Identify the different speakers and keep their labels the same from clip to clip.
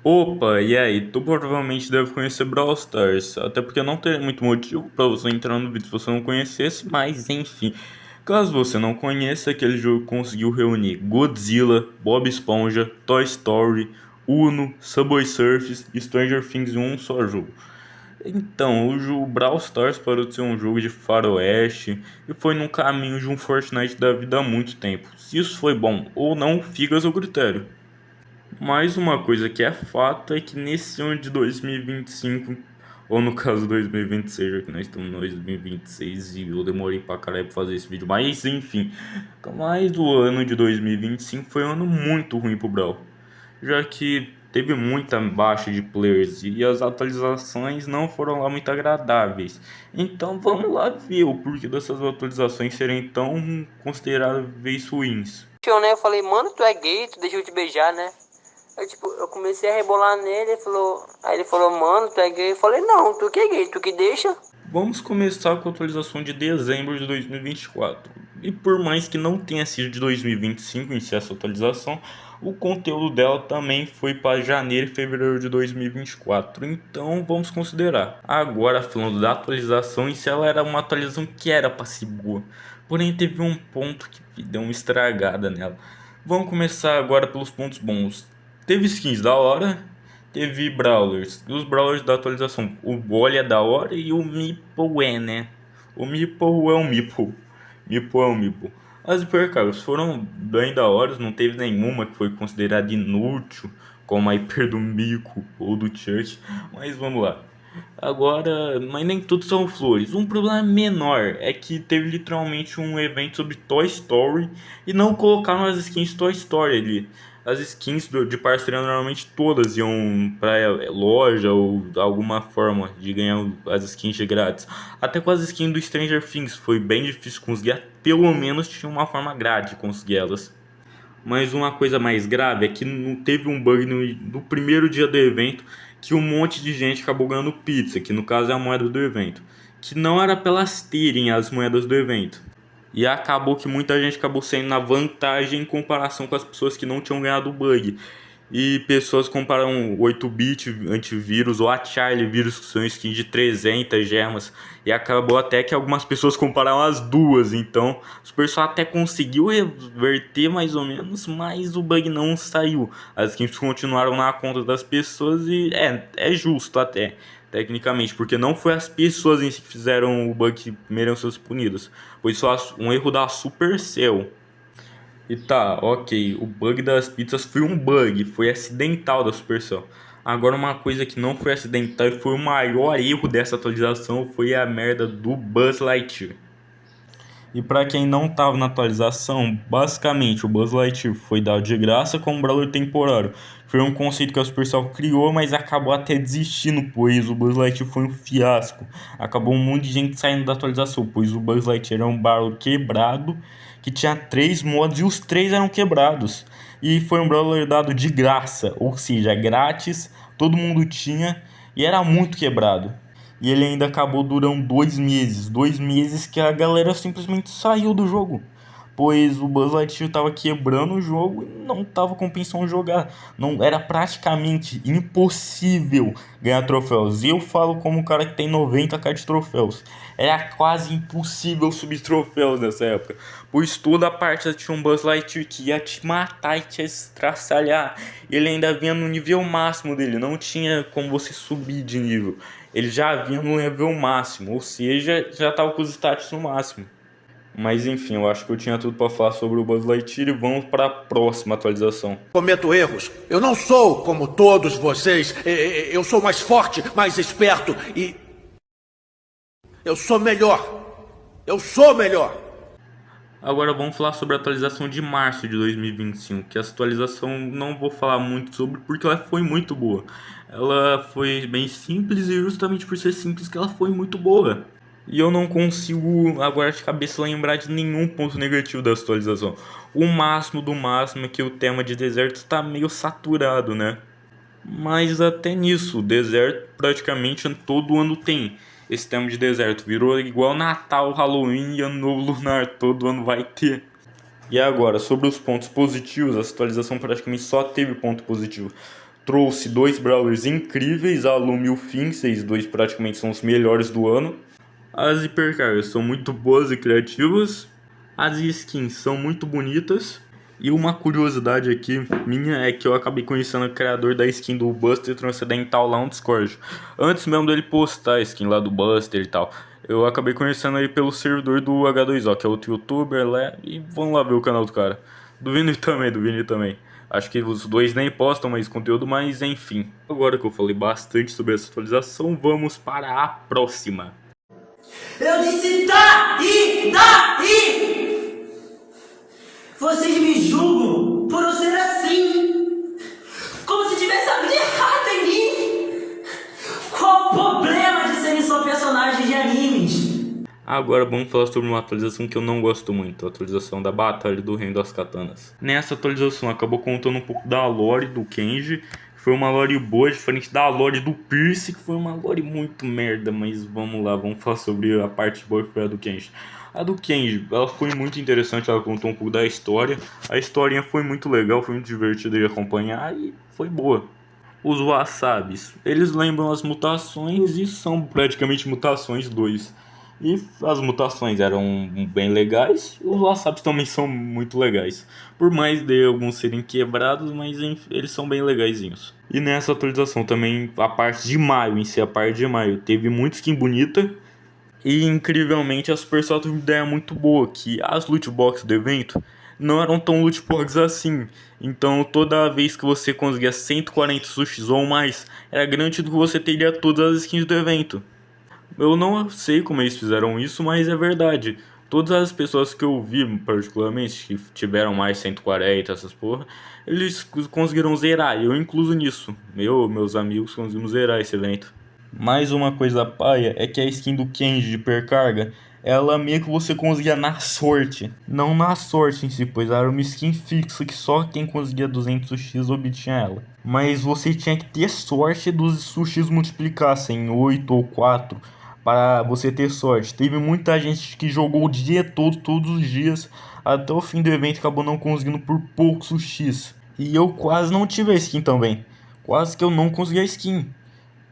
Speaker 1: Opa, e aí? Tu provavelmente deve conhecer Brawl Stars, até porque não teria muito motivo pra você entrar no vídeo se você não conhecesse, mas enfim. Caso você não conheça, aquele jogo conseguiu reunir Godzilla, Bob Esponja, Toy Story, Uno, Subway Surfers e Stranger Things em um só jogo. Então, o jogo Brawl Stars parou de ser um jogo de faroeste e foi num caminho de um Fortnite da vida há muito tempo. Se isso foi bom ou não, fica a seu critério. Mais uma coisa que é fato é que nesse ano de 2025, ou no caso 2026, já que nós estamos em 2026 e eu demorei pra caralho pra fazer esse vídeo, mas enfim, mais do ano de 2025 foi um ano muito ruim pro Brawl, já que teve muita baixa de players e as atualizações não foram lá muito agradáveis. Então vamos lá ver o porquê dessas atualizações serem tão consideráveis ruins.
Speaker 2: Né? Eu falei, mano, tu é gay, tu deixa eu te beijar, né? Eu comecei a rebolar nele, ele falou, mano, tu é gay? Eu falei, não, tu que é gay, tu que deixa?
Speaker 1: Vamos começar com a atualização de dezembro de 2024. E por mais que não tenha sido de 2025 em si essa atualização, o conteúdo dela também foi para janeiro e fevereiro de 2024. Então vamos considerar. Agora, falando da atualização, em si ela era uma atualização que era para ser boa. Porém, teve um ponto que deu uma estragada nela. Vamos começar agora pelos pontos bons. Teve skins da hora, teve Brawlers. E os Brawlers da atualização. O Bolha é da hora e o Meeple é, né? O Meeple é o Meeple. Meeple é o Meeple. As hipercargas foram bem da hora. Não teve nenhuma que foi considerada inútil. Como a hiper do Mico ou do Church. Mas vamos lá. Agora, mas nem tudo são flores. Um problema menor é que teve literalmente um evento sobre Toy Story e não colocaram as skins Toy Story ali. As skins de parceria normalmente todas iam pra loja ou alguma forma de ganhar as skins de grátis. Até com as skins do Stranger Things foi bem difícil conseguir, pelo menos tinha uma forma grátis de conseguir elas. Mas uma coisa mais grave é que não teve um bug no primeiro dia do evento que um monte de gente acabou ganhando pizza, que no caso é a moeda do evento, que não era para elas terem as moedas do evento. E acabou que muita gente acabou saindo na vantagem em comparação com as pessoas que não tinham ganhado o bug. E pessoas comparam o 8-bit antivírus ou a Charlie vírus, que são skins de 300 gemas. E acabou até que algumas pessoas compararam as duas. Então, o pessoal até conseguiu reverter mais ou menos, mas o bug não saiu. As skins continuaram na conta das pessoas e é justo até, tecnicamente, porque não foi as pessoas em si que fizeram o bug que mereciam ser punidas. Foi só um erro da Supercell. E tá, ok, o bug das pizzas foi um bug, foi acidental da Supercell. Agora uma coisa que não foi acidental e foi o maior erro dessa atualização foi a merda do Buzz Lightyear. E para quem não estava na atualização, basicamente o Buzz Lightyear foi dado de graça como Brawler temporário. Foi um conceito que a Supercell criou, mas acabou até desistindo, pois o Buzz Lightyear foi um fiasco. Acabou um monte de gente saindo da atualização, pois o Buzz Lightyear era um Brawler quebrado, que tinha 3 modos e os 3 eram quebrados. E foi um Brawler dado de graça, ou seja, grátis, todo mundo tinha e era muito quebrado. E ele ainda acabou durando 2 meses. 2 meses que a galera simplesmente saiu do jogo. Pois o Buzz Lightyear estava quebrando o jogo e não estava compensando jogar. Não, era praticamente impossível ganhar troféus. E eu falo como um cara que tem 90k de troféus. Era quase impossível subir troféus nessa época. Pois toda a parte tinha um Buzz Lightyear que ia te matar e te estraçalhar. E ele ainda vinha no nível máximo dele. Não tinha como você subir de nível. Ele já vinha no level máximo, ou seja, já estava com os status no máximo. Mas enfim, eu acho que eu tinha tudo para falar sobre o Buzz Lightyear e vamos para a próxima atualização.
Speaker 3: Cometo erros. Eu não sou como todos vocês. Eu sou mais forte, mais esperto e... eu sou melhor. Eu sou melhor.
Speaker 1: Agora vamos falar sobre a atualização de março de 2025, que essa atualização não vou falar muito sobre porque ela foi muito boa. Ela foi bem simples e justamente por ser simples que ela foi muito boa. E eu não consigo agora de cabeça lembrar de nenhum ponto negativo da atualização. O máximo do máximo é que o tema de deserto está meio saturado, né? Mas até nisso, o deserto praticamente todo ano tem esse tema de deserto. Virou igual Natal, Halloween e Ano Novo Lunar, todo ano vai ter. E agora, sobre os pontos positivos, a atualização praticamente só teve ponto positivo. trouxe dois Brawlers incríveis, a Luma e o Finn, esses dois praticamente são os melhores do ano. As hipercargas são muito boas e criativas, as skins são muito bonitas. E uma curiosidade aqui minha é que eu acabei conhecendo o criador da skin do Buster Transcendental lá no Discord. Antes mesmo dele postar a skin lá do Buster e tal, eu acabei conhecendo ele pelo servidor do H2O, que é outro youtuber lá, e vamos lá ver o canal do cara. Do Vini também. Acho que os dois nem postam mais conteúdo, mas enfim. Agora que eu falei bastante sobre essa atualização, vamos para a próxima.
Speaker 4: Eu disse daí! Vocês me julgam por eu ser assim, como se tivesse algo de errado em mim. Qual o problema de serem só personagens de animes?
Speaker 1: Agora vamos falar sobre uma atualização que eu não gosto muito, a atualização da Batalha do Reino das Katanas. Nessa atualização acabou contando um pouco da lore do Kenji, que foi uma lore boa, diferente da lore do Pierce, que foi uma lore muito merda, mas vamos lá, vamos falar sobre a parte boa que foi a do Kenji. A do Kenji, ela foi muito interessante, ela contou um pouco da história, a historinha foi muito legal, foi muito divertida de acompanhar e foi boa. Os Wasabis, eles lembram as mutações e são praticamente mutações 2. E as mutações eram bem legais, os Wasabis também são muito legais. Por mais de alguns serem quebrados, mas eles são bem legaisinhos. E nessa atualização também, a parte de maio, teve muita skin bonita. E incrivelmente a Supercell teve uma ideia muito boa, que as loot boxes do evento não eram tão loot boxes assim. Então toda vez que você conseguia 140 sushis ou mais, era garantido que você teria todas as skins do evento. Eu não sei como eles fizeram isso, mas é verdade. Todas as pessoas que eu vi, particularmente, que tiveram mais 140, essas porra, eles conseguiram zerar, eu incluso nisso. Meus amigos conseguimos zerar esse evento. Mais uma coisa paia é que a skin do Kenji de hipercarga, ela meio que você conseguia na sorte. Não na sorte em si, pois era uma skin fixa que só quem conseguia 200 sushis obtinha ela. Mas você tinha que ter sorte dos sushis multiplicassem em 8 ou 4 para você ter sorte. Teve muita gente que jogou o dia todo, todos os dias, até o fim do evento e acabou não conseguindo por poucos sushis. E eu quase não tive a skin também. Quase que eu não consegui a skin.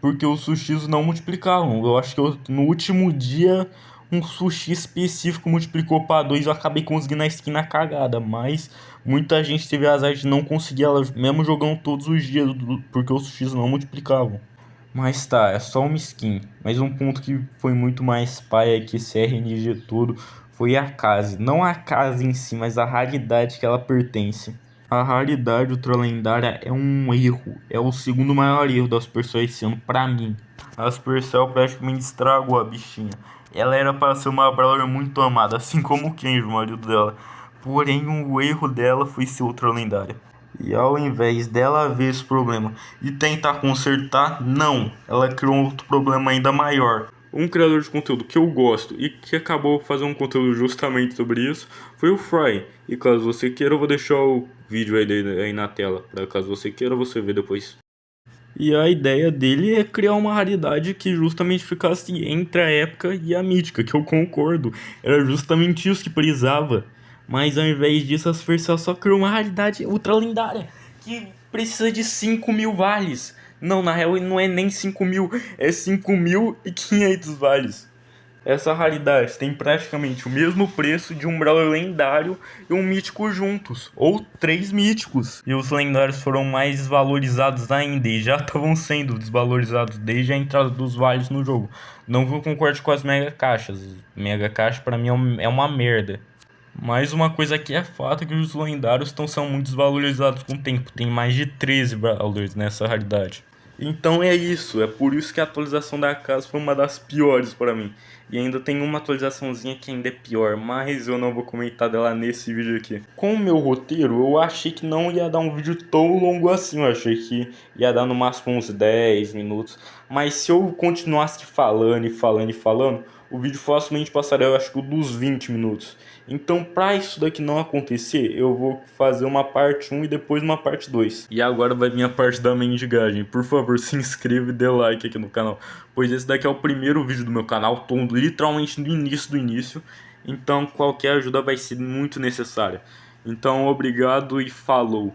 Speaker 1: Porque os sushis não multiplicavam. Eu acho que no último dia um sushi específico multiplicou para 2 e eu acabei conseguindo a skin na cagada. Mas muita gente teve azar de não conseguir ela mesmo jogando todos os dias, porque os sushis não multiplicavam. Mas tá, é só uma skin. Mas um ponto que foi muito mais paia que esse RNG todo foi a Case. Não a Case em si, mas a raridade que ela pertence. A raridade ultra lendária é um erro. É o segundo maior erro da Supercell esse ano pra mim. A Supercell praticamente estragou a bichinha. Ela era para ser uma Brawler muito amada, assim como o Kenji, o marido dela. Porém, o erro dela foi ser ultra lendária. E ao invés dela ver esse problema e tentar consertar, não. Ela criou outro problema ainda maior. Um criador de conteúdo que eu gosto e que acabou fazendo um conteúdo justamente sobre isso foi o Fry. E caso você queira, eu vou deixar o vídeo aí na tela, para caso você queira você ver depois. E a ideia dele é criar uma raridade que justamente ficasse entre a épica e a mítica, que eu concordo. Era justamente isso que precisava. Mas ao invés disso, a Supercell só criou uma raridade ultra lendária que precisa de 5.000 vales. Não, na real não é nem 5.000, é 5.500 vales. Essa raridade tem praticamente o mesmo preço de um Brawler lendário e um mítico juntos, ou 3 míticos. E os lendários foram mais desvalorizados ainda e já estavam sendo desvalorizados desde a entrada dos vales no jogo. Não que eu concorde com as mega caixas, mega caixa pra mim é uma merda. Mas uma coisa que é fato é que os lendários estão sendo muito desvalorizados com o tempo. Tem mais de 13 Brawlers nessa raridade. Então é isso, é por isso que a atualização da casa foi uma das piores para mim. E ainda tem uma atualizaçãozinha que ainda é pior, mas eu não vou comentar dela nesse vídeo aqui. Com o meu roteiro, eu achei que não ia dar um vídeo tão longo assim. Eu achei que ia dar no máximo uns 10 minutos. Mas se eu continuasse falando, o vídeo facilmente passaria, eu acho que dos 20 minutos. Então, pra isso daqui não acontecer, eu vou fazer uma parte 1 e depois uma parte 2. E agora vai vir a parte da mendigagem. Por favor, se inscreva e dê like aqui no canal, pois esse daqui é o primeiro vídeo do meu canal. Tô literalmente no início do início. Então, qualquer ajuda vai ser muito necessária. Então, obrigado e falou!